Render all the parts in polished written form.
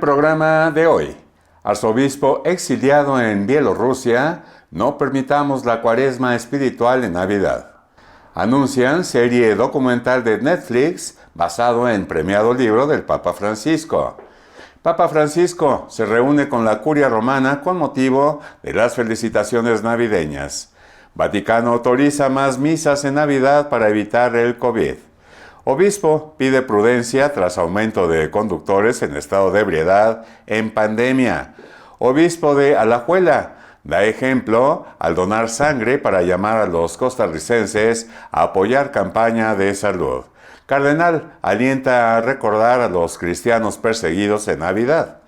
programa de hoy, arzobispo exiliado en Bielorrusia, no permitamos la cuaresma espiritual en Navidad. Anuncian serie documental de Netflix basado en premiado libro del Papa Francisco. Papa Francisco se reúne con la Curia Romana con motivo de las felicitaciones navideñas. Vaticano autoriza más misas en Navidad para evitar el COVID. Obispo pide prudencia tras aumento de conductores en estado de ebriedad en pandemia. Obispo de Alajuela da ejemplo al donar sangre para llamar a los costarricenses a apoyar campaña de salud. Cardenal alienta a recordar a los cristianos perseguidos en Navidad.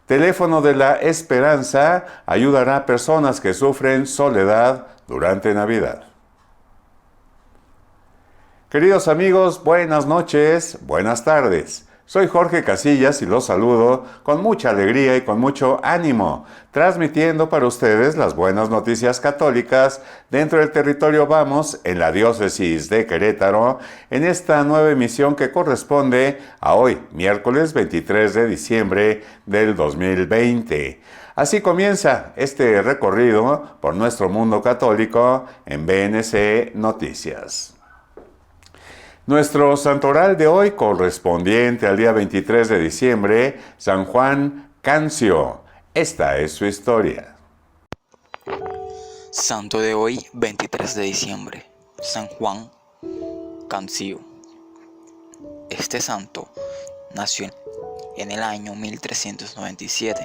Teléfono de la Esperanza ayudará a personas que sufren soledad durante Navidad. Queridos amigos, buenas noches, buenas tardes. Soy Jorge Casillas y los saludo con mucha alegría y con mucho ánimo, transmitiendo para ustedes las buenas noticias católicas dentro del territorio Vamos en la diócesis de Querétaro, en esta nueva emisión que corresponde a hoy, miércoles 23 de diciembre del 2020. Así comienza este recorrido por nuestro mundo católico en BNC Noticias. Nuestro santoral de hoy, correspondiente al día 23 de diciembre, San Juan Cancio. Esta es su historia. Santo de hoy, 23 de diciembre, San Juan Cancio. Este santo nació en el año 1397,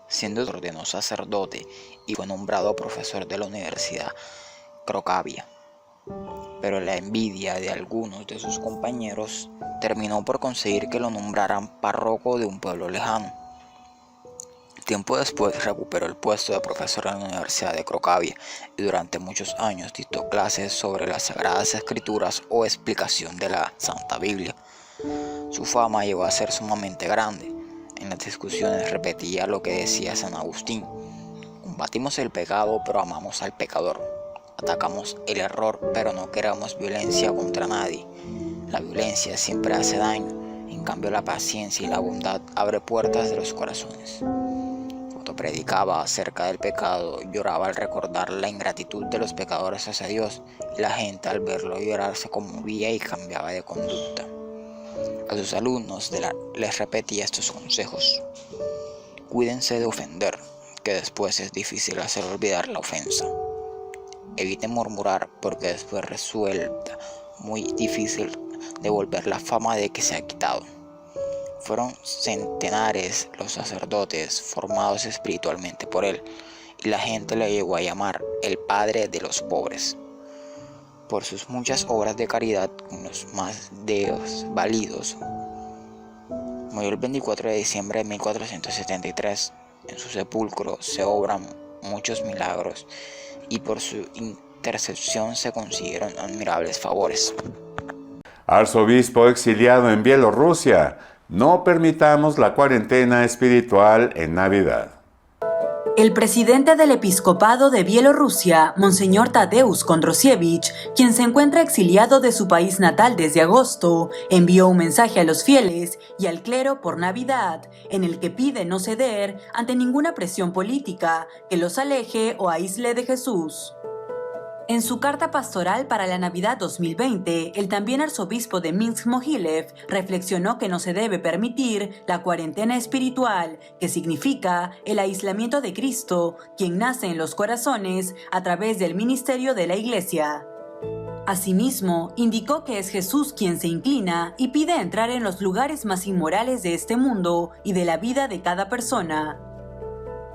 siendo ordenado sacerdote y fue nombrado profesor de la Universidad Cracovia. Pero la envidia de algunos de sus compañeros terminó por conseguir que lo nombraran párroco de un pueblo lejano. Tiempo después recuperó el puesto de profesor en la Universidad de Cracovia y durante muchos años dictó clases sobre las Sagradas Escrituras o explicación de la Santa Biblia. Su fama llegó a ser sumamente grande. En las discusiones repetía lo que decía San Agustín: combatimos el pecado pero amamos al pecador. Atacamos el error, pero no queremos violencia contra nadie. La violencia siempre hace daño, en cambio la paciencia y la bondad abre puertas de los corazones. Cuando predicaba acerca del pecado, lloraba al recordar la ingratitud de los pecadores hacia Dios, y la gente al verlo llorar se conmovía y cambiaba de conducta. A sus alumnos les repetía estos consejos: cuídense de ofender, que después es difícil hacer olvidar la ofensa. Evite murmurar, porque después resulta muy difícil devolver la fama de que se ha quitado. Fueron centenares los sacerdotes formados espiritualmente por él, y la gente le llegó a llamar el padre de los pobres. Por sus muchas obras de caridad con los más desvalidos, murió el 24 de diciembre de 1473. En su sepulcro se obran muchos milagros, y por su intercesión se consiguieron admirables favores. Arzobispo exiliado en Bielorrusia, no permitamos la cuarentena espiritual en Navidad. El presidente del episcopado de Bielorrusia, Monseñor Tadeusz Kondrosiewicz, quien se encuentra exiliado de su país natal desde agosto, envió un mensaje a los fieles y al clero por Navidad, en el que pide no ceder ante ninguna presión política que los aleje o aísle de Jesús. En su carta pastoral para la Navidad 2020, el también arzobispo de Minsk-Mohilev reflexionó que no se debe permitir la cuarentena espiritual, que significa el aislamiento de Cristo, quien nace en los corazones a través del ministerio de la Iglesia. Asimismo, indicó que es Jesús quien se inclina y pide entrar en los lugares más inmorales de este mundo y de la vida de cada persona.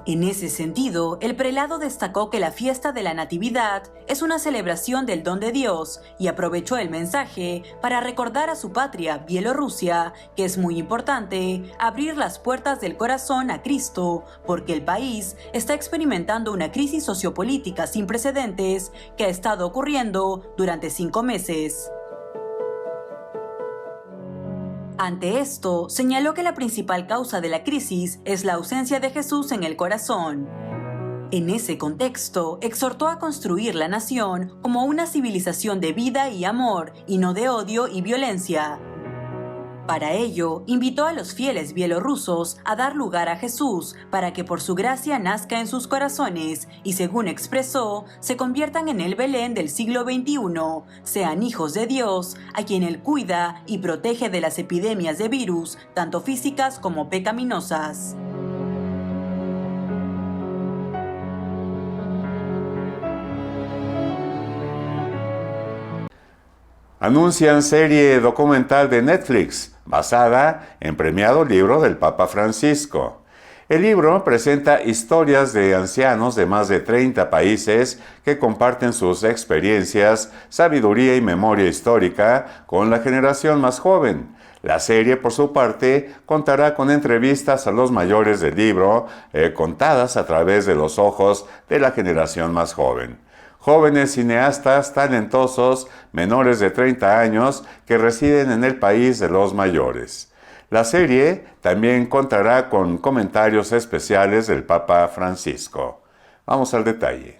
En ese sentido, el prelado destacó que la fiesta de la Natividad es una celebración del don de Dios y aprovechó el mensaje para recordar a su patria, Bielorrusia, que es muy importante abrir las puertas del corazón a Cristo, porque el país está experimentando una crisis sociopolítica sin precedentes que ha estado ocurriendo durante 5 meses. Ante esto, señaló que la principal causa de la crisis es la ausencia de Jesús en el corazón. En ese contexto, exhortó a construir la nación como una civilización de vida y amor, y no de odio y violencia. Para ello, invitó a los fieles bielorrusos a dar lugar a Jesús para que por su gracia nazca en sus corazones y, según expresó, se conviertan en el Belén del siglo XXI, sean hijos de Dios, a quien Él cuida y protege de las epidemias de virus, tanto físicas como pecaminosas. Anuncian serie documental de Netflix basada en premiado libro del Papa Francisco. El libro presenta historias de ancianos de más de 30 países que comparten sus experiencias, sabiduría y memoria histórica con la generación más joven. La serie, por su parte, contará con entrevistas a los mayores del libro, contadas a través de los ojos de la generación más joven. Jóvenes cineastas talentosos, menores de 30 años, que residen en el país de los mayores. La serie también contará con comentarios especiales del Papa Francisco. Vamos al detalle.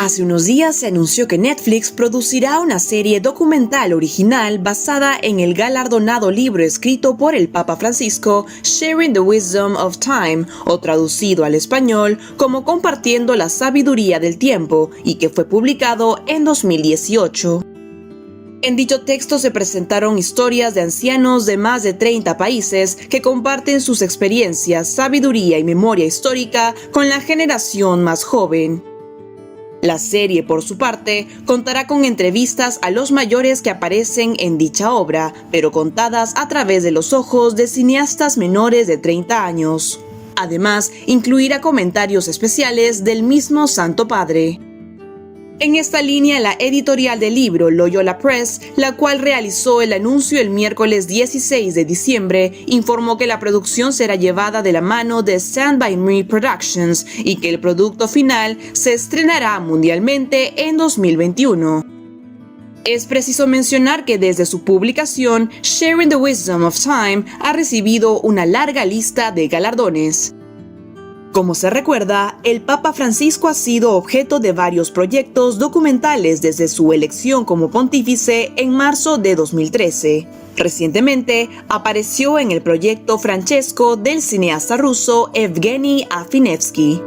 Hace unos días se anunció que Netflix producirá una serie documental original basada en el galardonado libro escrito por el Papa Francisco, Sharing the Wisdom of Time, o traducido al español como Compartiendo la Sabiduría del Tiempo, y que fue publicado en 2018. En dicho texto se presentaron historias de ancianos de más de 30 países que comparten sus experiencias, sabiduría y memoria histórica con la generación más joven. La serie, por su parte, contará con entrevistas a los mayores que aparecen en dicha obra, pero contadas a través de los ojos de cineastas menores de 30 años. Además, incluirá comentarios especiales del mismo Santo Padre. En esta línea, la editorial del libro, Loyola Press, la cual realizó el anuncio el miércoles 16 de diciembre, informó que la producción será llevada de la mano de Stand By Me Productions y que el producto final se estrenará mundialmente en 2021. Es preciso mencionar que desde su publicación, Sharing the Wisdom of Time ha recibido una larga lista de galardones. Como se recuerda, el Papa Francisco ha sido objeto de varios proyectos documentales desde su elección como pontífice en marzo de 2013. Recientemente, apareció en el proyecto Francesco del cineasta ruso Evgeny Afinevsky.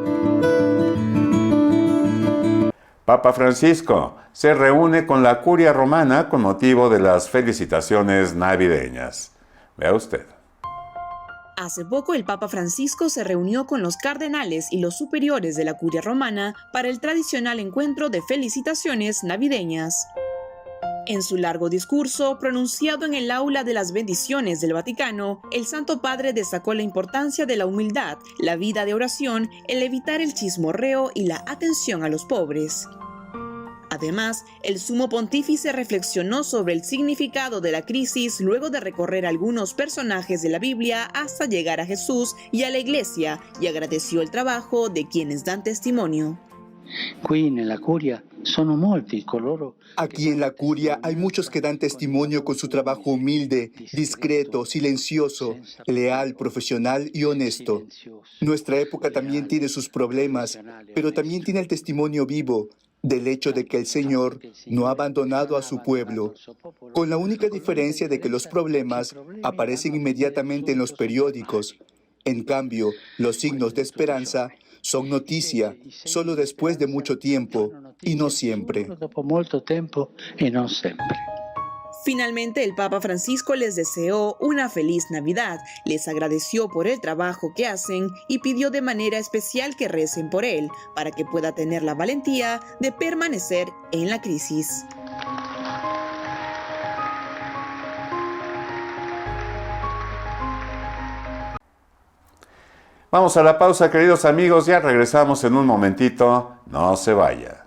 Papa Francisco se reúne con la Curia Romana con motivo de las felicitaciones navideñas. Vea usted. Hace poco el Papa Francisco se reunió con los cardenales y los superiores de la Curia Romana para el tradicional encuentro de felicitaciones navideñas. En su largo discurso, pronunciado en el aula de las bendiciones del Vaticano, el Santo Padre destacó la importancia de la humildad, la vida de oración, el evitar el chismorreo y la atención a los pobres. Además, el sumo pontífice reflexionó sobre el significado de la crisis luego de recorrer algunos personajes de la Biblia hasta llegar a Jesús y a la Iglesia, y agradeció el trabajo de quienes dan testimonio. Aquí en la Curia hay muchos que dan testimonio con su trabajo humilde, discreto, silencioso, leal, profesional y honesto. Nuestra época también tiene sus problemas, pero también tiene el testimonio vivo del hecho de que el Señor no ha abandonado a su pueblo, con la única diferencia de que los problemas aparecen inmediatamente en los periódicos. En cambio, los signos de esperanza son noticia solo después de mucho tiempo y no siempre. Finalmente, el Papa Francisco les deseó una feliz Navidad, les agradeció por el trabajo que hacen y pidió de manera especial que recen por él, para que pueda tener la valentía de permanecer en la crisis. Vamos a la pausa, queridos amigos, ya regresamos en un momentito, no se vaya.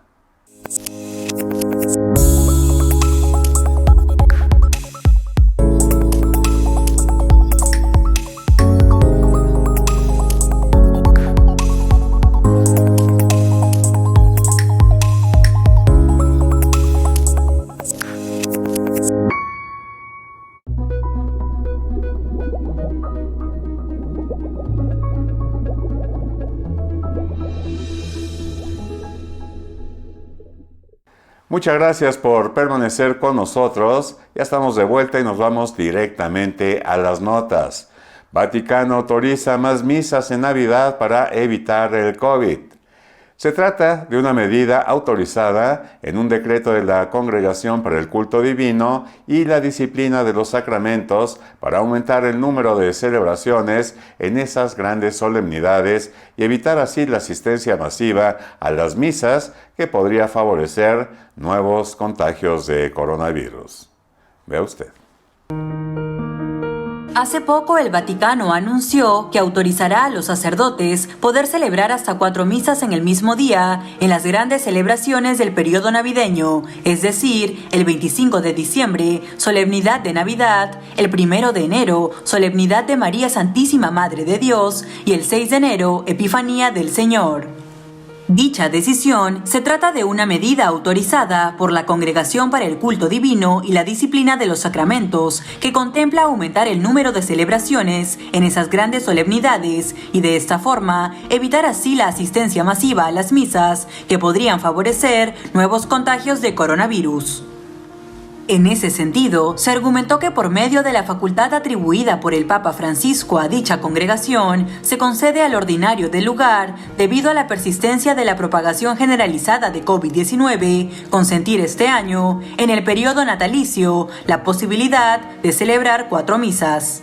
Muchas gracias por permanecer con nosotros. Ya estamos de vuelta y nos vamos directamente a las notas. Vaticano autoriza más misas en Navidad para evitar el COVID. Se trata de una medida autorizada en un decreto de la Congregación para el Culto Divino y la Disciplina de los Sacramentos para aumentar el número de celebraciones en esas grandes solemnidades y evitar así la asistencia masiva a las misas que podría favorecer nuevos contagios de coronavirus. Vea usted. Hace poco el Vaticano anunció que autorizará a los sacerdotes poder celebrar hasta 4 misas en el mismo día en las grandes celebraciones del periodo navideño, es decir, el 25 de diciembre, solemnidad de Navidad, el 1 de enero, solemnidad de María Santísima Madre de Dios y el 6 de enero, Epifanía del Señor. Dicha decisión se trata de una medida autorizada por la Congregación para el Culto Divino y la Disciplina de los Sacramentos, que contempla aumentar el número de celebraciones en esas grandes solemnidades y de esta forma evitar así la asistencia masiva a las misas que podrían favorecer nuevos contagios de coronavirus. En ese sentido, se argumentó que por medio de la facultad atribuida por el Papa Francisco a dicha congregación, se concede al ordinario del lugar, debido a la persistencia de la propagación generalizada de COVID-19, consentir este año, en el periodo natalicio, la posibilidad de celebrar 4 misas.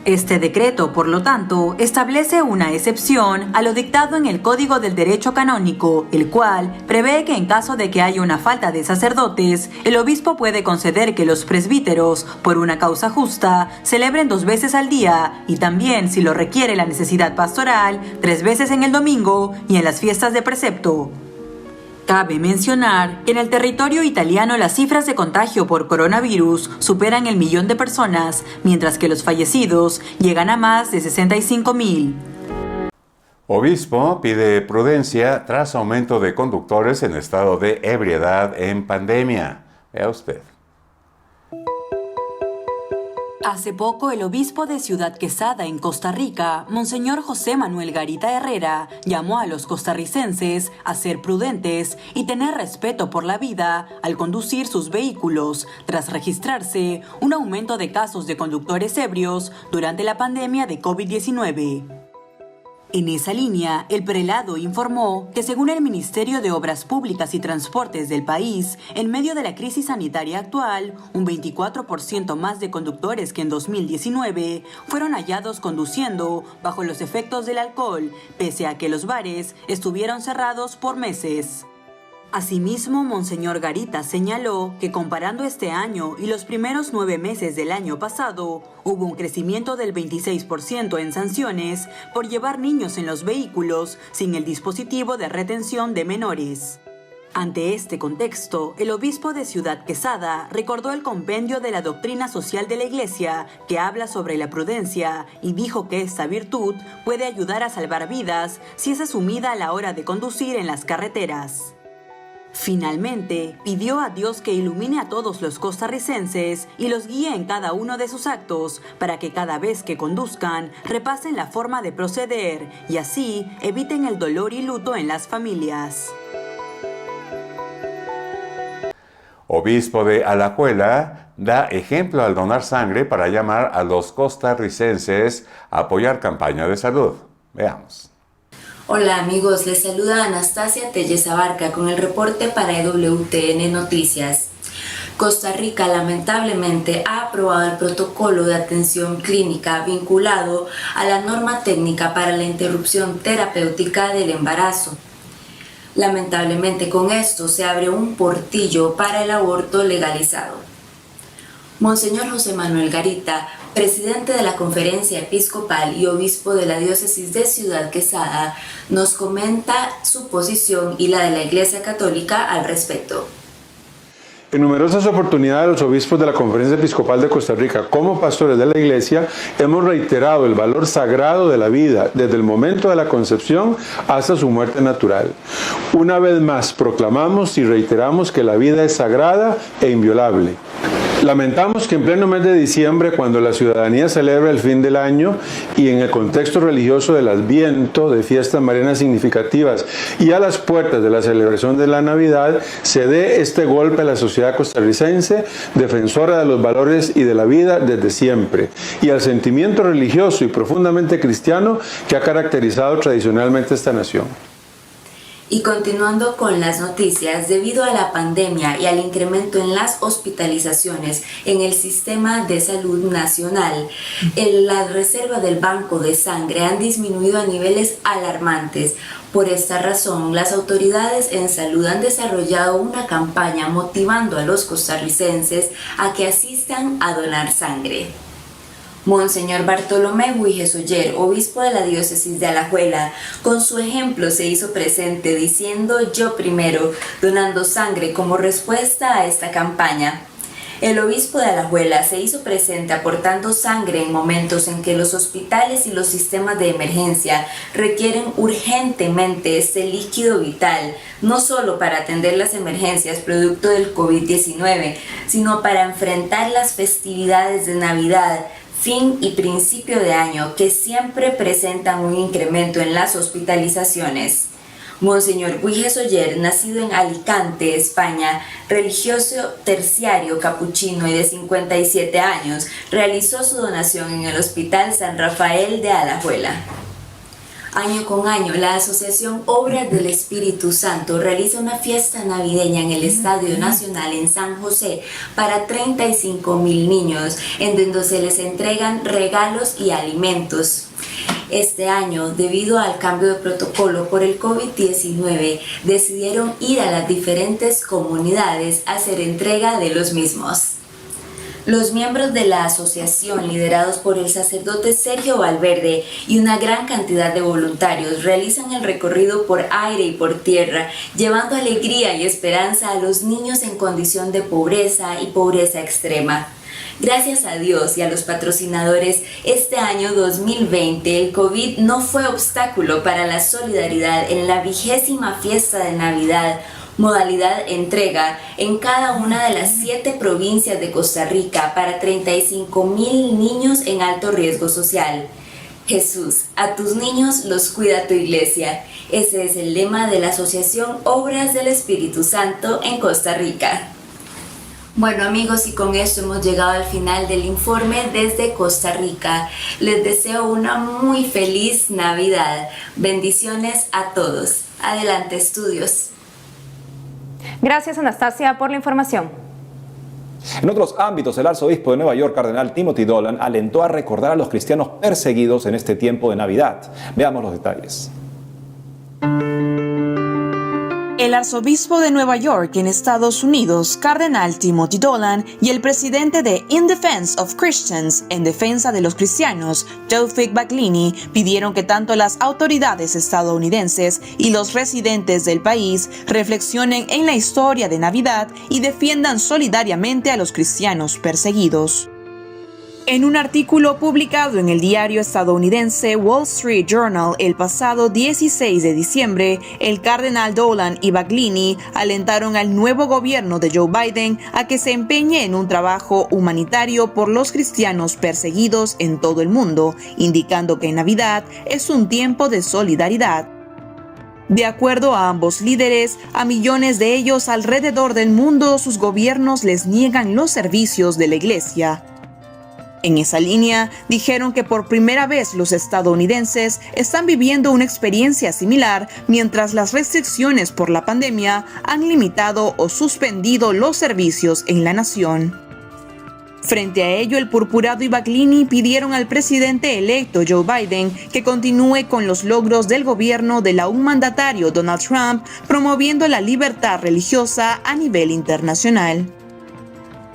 Este decreto, por lo tanto, establece una excepción a lo dictado en el Código del Derecho Canónico, el cual prevé que en caso de que haya una falta de sacerdotes, el obispo puede conceder que los presbíteros, por una causa justa, celebren 2 veces al día y también, si lo requiere la necesidad pastoral, 3 veces en el domingo y en las fiestas de precepto. Cabe mencionar que en el territorio italiano las cifras de contagio por coronavirus superan el 1.000.000 de personas, mientras que los fallecidos llegan a más de 65.000. Obispo pide prudencia tras aumento de conductores en estado de ebriedad en pandemia. Vea usted. Hace poco, el obispo de Ciudad Quesada, en Costa Rica, Monseñor José Manuel Garita Herrera, llamó a los costarricenses a ser prudentes y tener respeto por la vida al conducir sus vehículos, tras registrarse un aumento de casos de conductores ebrios durante la pandemia de COVID-19. En esa línea, el prelado informó que según el Ministerio de Obras Públicas y Transportes del país, en medio de la crisis sanitaria actual, un 24% más de conductores que en 2019 fueron hallados conduciendo bajo los efectos del alcohol, pese a que los bares estuvieron cerrados por meses. Asimismo, Monseñor Garita señaló que comparando este año y los primeros 9 meses del año pasado, hubo un crecimiento del 26% en sanciones por llevar niños en los vehículos sin el dispositivo de retención de menores. Ante este contexto, el obispo de Ciudad Quesada recordó el compendio de la doctrina social de la Iglesia que habla sobre la prudencia y dijo que esta virtud puede ayudar a salvar vidas si es asumida a la hora de conducir en las carreteras. Finalmente, pidió a Dios que ilumine a todos los costarricenses y los guíe en cada uno de sus actos para que cada vez que conduzcan repasen la forma de proceder y así eviten el dolor y luto en las familias. Obispo de Alajuela da ejemplo al donar sangre para llamar a los costarricenses a apoyar campaña de salud. Veamos. Hola amigos, les saluda Anastasia Telles Abarca con el reporte para EWTN Noticias. Costa Rica lamentablemente ha aprobado el protocolo de atención clínica vinculado a la norma técnica para la interrupción terapéutica del embarazo. Lamentablemente con esto se abre un portillo para el aborto legalizado. Monseñor José Manuel Garita, presidente de la Conferencia Episcopal y obispo de la Diócesis de Ciudad Quesada, nos comenta su posición y la de la Iglesia Católica al respecto. En numerosas oportunidades los obispos de la Conferencia Episcopal de Costa Rica, como pastores de la Iglesia, hemos reiterado el valor sagrado de la vida desde el momento de la concepción hasta su muerte natural. Una vez más proclamamos y reiteramos que la vida es sagrada e inviolable. Lamentamos que en pleno mes de diciembre, cuando la ciudadanía celebra el fin del año y en el contexto religioso del Adviento, de fiestas marianas significativas y a las puertas de la celebración de la Navidad, se dé este golpe a la sociedad costarricense, defensora de los valores y de la vida desde siempre, y al sentimiento religioso y profundamente cristiano que ha caracterizado tradicionalmente esta nación. Y continuando con las noticias, debido a la pandemia y al incremento en las hospitalizaciones en el sistema de salud nacional, las reservas del banco de sangre han disminuido a niveles alarmantes. Por esta razón, las autoridades en salud han desarrollado una campaña motivando a los costarricenses a que asistan a donar sangre. Monseñor Bartolomé Guijes Oller, obispo de la diócesis de Alajuela, con su ejemplo se hizo presente diciendo "yo primero", donando sangre como respuesta a esta campaña. El obispo de Alajuela se hizo presente aportando sangre en momentos en que los hospitales y los sistemas de emergencia requieren urgentemente este líquido vital, no solo para atender las emergencias producto del COVID-19, sino para enfrentar las festividades de Navidad, fin y principio de año, que siempre presentan un incremento en las hospitalizaciones. Monseñor Guijes Oller, nacido en Alicante, España, religioso terciario capuchino y de 57 años, realizó su donación en el Hospital San Rafael de Alajuela. Año con año, la Asociación Obras del Espíritu Santo realiza una fiesta navideña en el Estadio Nacional en San José para 35,000 niños, en donde se les entregan regalos y alimentos. Este año, debido al cambio de protocolo por el COVID-19, decidieron ir a las diferentes comunidades a hacer entrega de los mismos. Los miembros de la asociación, liderados por el sacerdote Sergio Valverde y una gran cantidad de voluntarios, realizan el recorrido por aire y por tierra, llevando alegría y esperanza a los niños en condición de pobreza y pobreza extrema. Gracias a Dios y a los patrocinadores, este año 2020 el COVID no fue obstáculo para la solidaridad en la 20ª fiesta de Navidad, modalidad entrega en cada una de las 7 provincias de Costa Rica para 35,000 niños en alto riesgo social. Jesús, a tus niños los cuida tu iglesia. Ese es el lema de la Asociación Obras del Espíritu Santo en Costa Rica. Bueno amigos, y con esto hemos llegado al final del informe desde Costa Rica. Les deseo una muy feliz Navidad. Bendiciones a todos. Adelante, estudios. Gracias, Anastasia, por la información. En otros ámbitos, el arzobispo de Nueva York, cardenal Timothy Dolan, alentó a recordar a los cristianos perseguidos en este tiempo de Navidad. Veamos los detalles. El arzobispo de Nueva York en Estados Unidos, cardenal Timothy Dolan, y el presidente de In Defense of Christians, en defensa de los cristianos, Tawfiq Baglini, pidieron que tanto las autoridades estadounidenses y los residentes del país reflexionen en la historia de Navidad y defiendan solidariamente a los cristianos perseguidos. En un artículo publicado en el diario estadounidense Wall Street Journal el pasado 16 de diciembre, el cardenal Dolan y Baglini alentaron al nuevo gobierno de Joe Biden a que se empeñe en un trabajo humanitario por los cristianos perseguidos en todo el mundo, indicando que Navidad es un tiempo de solidaridad. De acuerdo a ambos líderes, a millones de ellos alrededor del mundo sus gobiernos les niegan los servicios de la iglesia. En esa línea, dijeron que por primera vez los estadounidenses están viviendo una experiencia similar mientras las restricciones por la pandemia han limitado o suspendido los servicios en la nación. Frente a ello, el purpurado y Baglini pidieron al presidente electo Joe Biden que continúe con los logros del gobierno del aún mandatario Donald Trump, promoviendo la libertad religiosa a nivel internacional.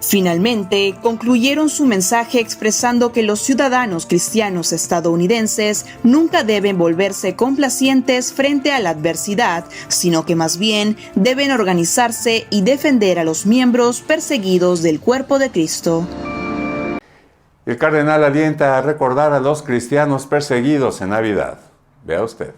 Finalmente, concluyeron su mensaje expresando que los ciudadanos cristianos estadounidenses nunca deben volverse complacientes frente a la adversidad, sino que más bien deben organizarse y defender a los miembros perseguidos del cuerpo de Cristo. El cardenal alienta a recordar a los cristianos perseguidos en Navidad. Vea usted.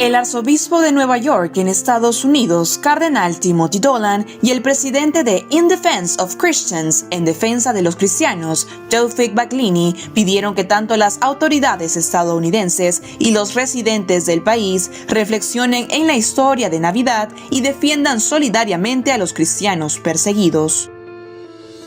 El arzobispo de Nueva York en Estados Unidos, Cardenal Timothy Dolan, y el presidente de In Defense of Christians, en defensa de los cristianos, Taoufik Baglini, pidieron que tanto las autoridades estadounidenses y los residentes del país reflexionen en la historia de Navidad y defiendan solidariamente a los cristianos perseguidos.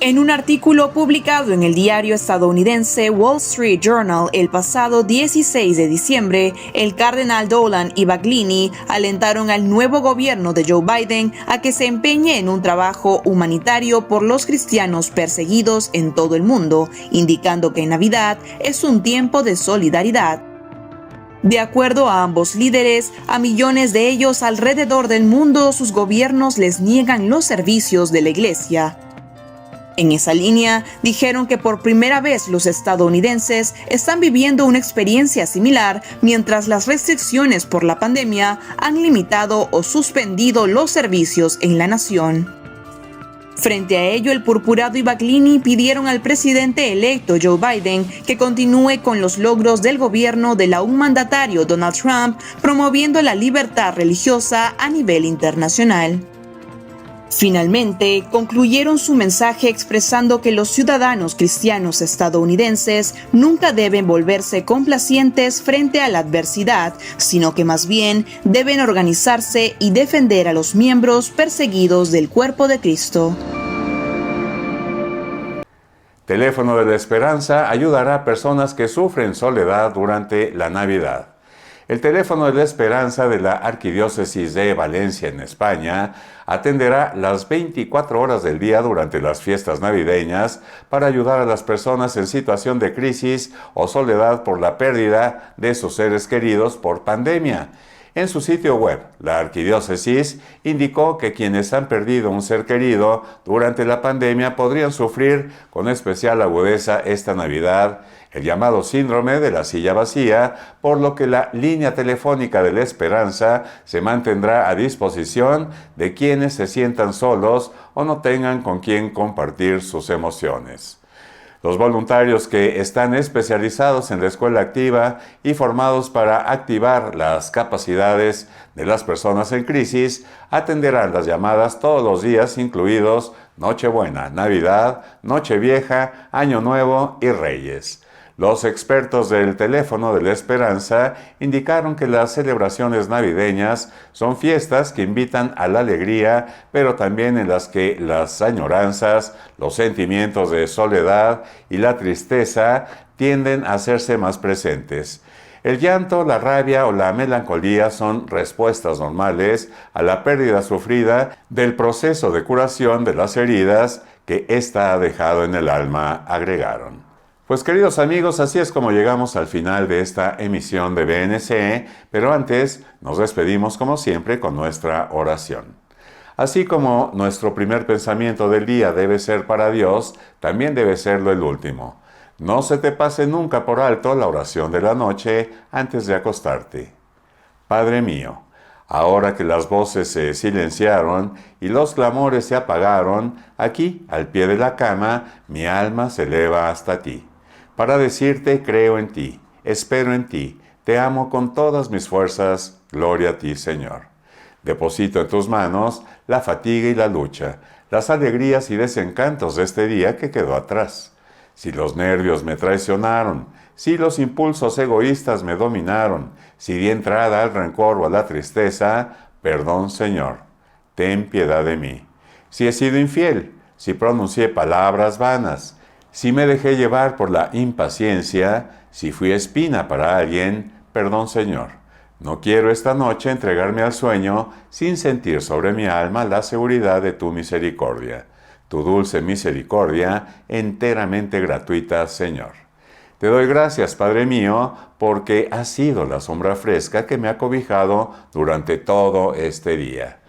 En un artículo publicado en el diario estadounidense Wall Street Journal el pasado 16 de diciembre, el cardenal Dolan y Baglini alentaron al nuevo gobierno de Joe Biden a que se empeñe en un trabajo humanitario por los cristianos perseguidos en todo el mundo, indicando que Navidad es un tiempo de solidaridad. De acuerdo a ambos líderes, a millones de ellos alrededor del mundo sus gobiernos les niegan los servicios de la iglesia. En esa línea, dijeron que por primera vez los estadounidenses están viviendo una experiencia similar mientras las restricciones por la pandemia han limitado o suspendido los servicios en la nación. Frente a ello, el purpurado y Baglini pidieron al presidente electo Joe Biden que continúe con los logros del gobierno del aún mandatario Donald Trump, promoviendo la libertad religiosa a nivel internacional. Finalmente, concluyeron su mensaje expresando que los ciudadanos cristianos estadounidenses nunca deben volverse complacientes frente a la adversidad, sino que más bien deben organizarse y defender a los miembros perseguidos del cuerpo de Cristo. Teléfono de la Esperanza ayudará a personas que sufren soledad durante la Navidad. El Teléfono de la Esperanza de la Arquidiócesis de Valencia, en España, atenderá las 24 horas del día durante las fiestas navideñas para ayudar a las personas en situación de crisis o soledad por la pérdida de sus seres queridos por pandemia. En su sitio web, la Arquidiócesis indicó que quienes han perdido un ser querido durante la pandemia podrían sufrir con especial agudeza esta Navidad el llamado síndrome de la silla vacía, por lo que la línea telefónica de la Esperanza se mantendrá a disposición de quienes se sientan solos o no tengan con quien compartir sus emociones. Los voluntarios que están especializados en la escuela activa y formados para activar las capacidades de las personas en crisis atenderán las llamadas todos los días, incluidos Nochebuena, Navidad, Nochevieja, Año Nuevo y Reyes. Los expertos del Teléfono de la Esperanza indicaron que las celebraciones navideñas son fiestas que invitan a la alegría, pero también en las que las añoranzas, los sentimientos de soledad y la tristeza tienden a hacerse más presentes. El llanto, la rabia o la melancolía son respuestas normales a la pérdida sufrida del proceso de curación de las heridas que ésta ha dejado en el alma, agregaron. Pues queridos amigos, así es como llegamos al final de esta emisión de BNC, pero antes nos despedimos como siempre con nuestra oración. Así como nuestro primer pensamiento del día debe ser para Dios, también debe serlo el último. No se te pase nunca por alto la oración de la noche antes de acostarte. Padre mío, ahora que las voces se silenciaron y los clamores se apagaron, aquí, al pie de la cama, mi alma se eleva hasta ti. Para decirte, creo en ti, espero en ti, te amo con todas mis fuerzas, gloria a ti, Señor. Deposito en tus manos la fatiga y la lucha, las alegrías y desencantos de este día que quedó atrás. Si los nervios me traicionaron, si los impulsos egoístas me dominaron, si di entrada al rencor o a la tristeza, perdón, Señor, ten piedad de mí. Si he sido infiel, si pronuncié palabras vanas, si me dejé llevar por la impaciencia, si fui espina para alguien, perdón, Señor. No quiero esta noche entregarme al sueño sin sentir sobre mi alma la seguridad de tu misericordia. Tu dulce misericordia, enteramente gratuita, Señor. Te doy gracias, Padre mío, porque has sido la sombra fresca que me ha cobijado durante todo este día.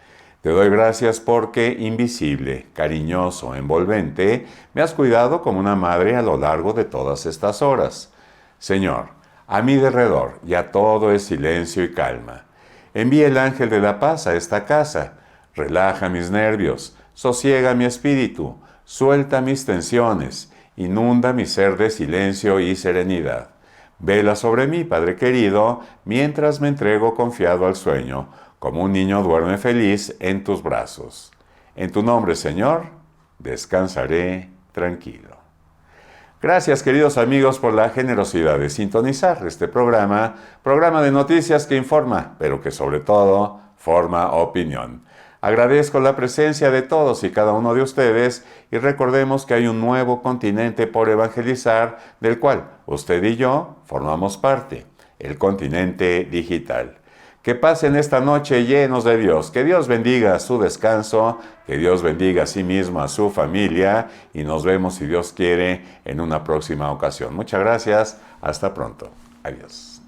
Te doy gracias porque, invisible, cariñoso, envolvente, me has cuidado como una madre a lo largo de todas estas horas. Señor, a mi derredor ya todo es silencio y calma. Envía el ángel de la paz a esta casa. Relaja mis nervios, sosiega mi espíritu, suelta mis tensiones, inunda mi ser de silencio y serenidad. Vela sobre mí, Padre querido, mientras me entrego confiado al sueño, como un niño duerme feliz en tus brazos. En tu nombre, Señor, descansaré tranquilo. Gracias, queridos amigos, por la generosidad de sintonizar este programa de noticias que informa, pero que sobre todo forma opinión. Agradezco la presencia de todos y cada uno de ustedes y recordemos que hay un nuevo continente por evangelizar, del cual usted y yo formamos parte, el continente digital. Que pasen esta noche llenos de Dios, que Dios bendiga su descanso, que Dios bendiga a sí mismo, a su familia, y nos vemos, si Dios quiere, en una próxima ocasión. Muchas gracias, hasta pronto. Adiós.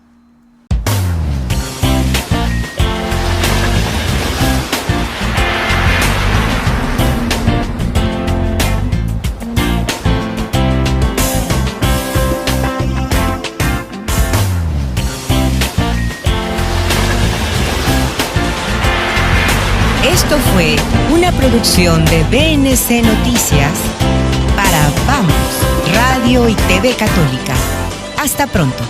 Esto fue una producción de BNC Noticias para Vamos, Radio y TV Católica. Hasta pronto.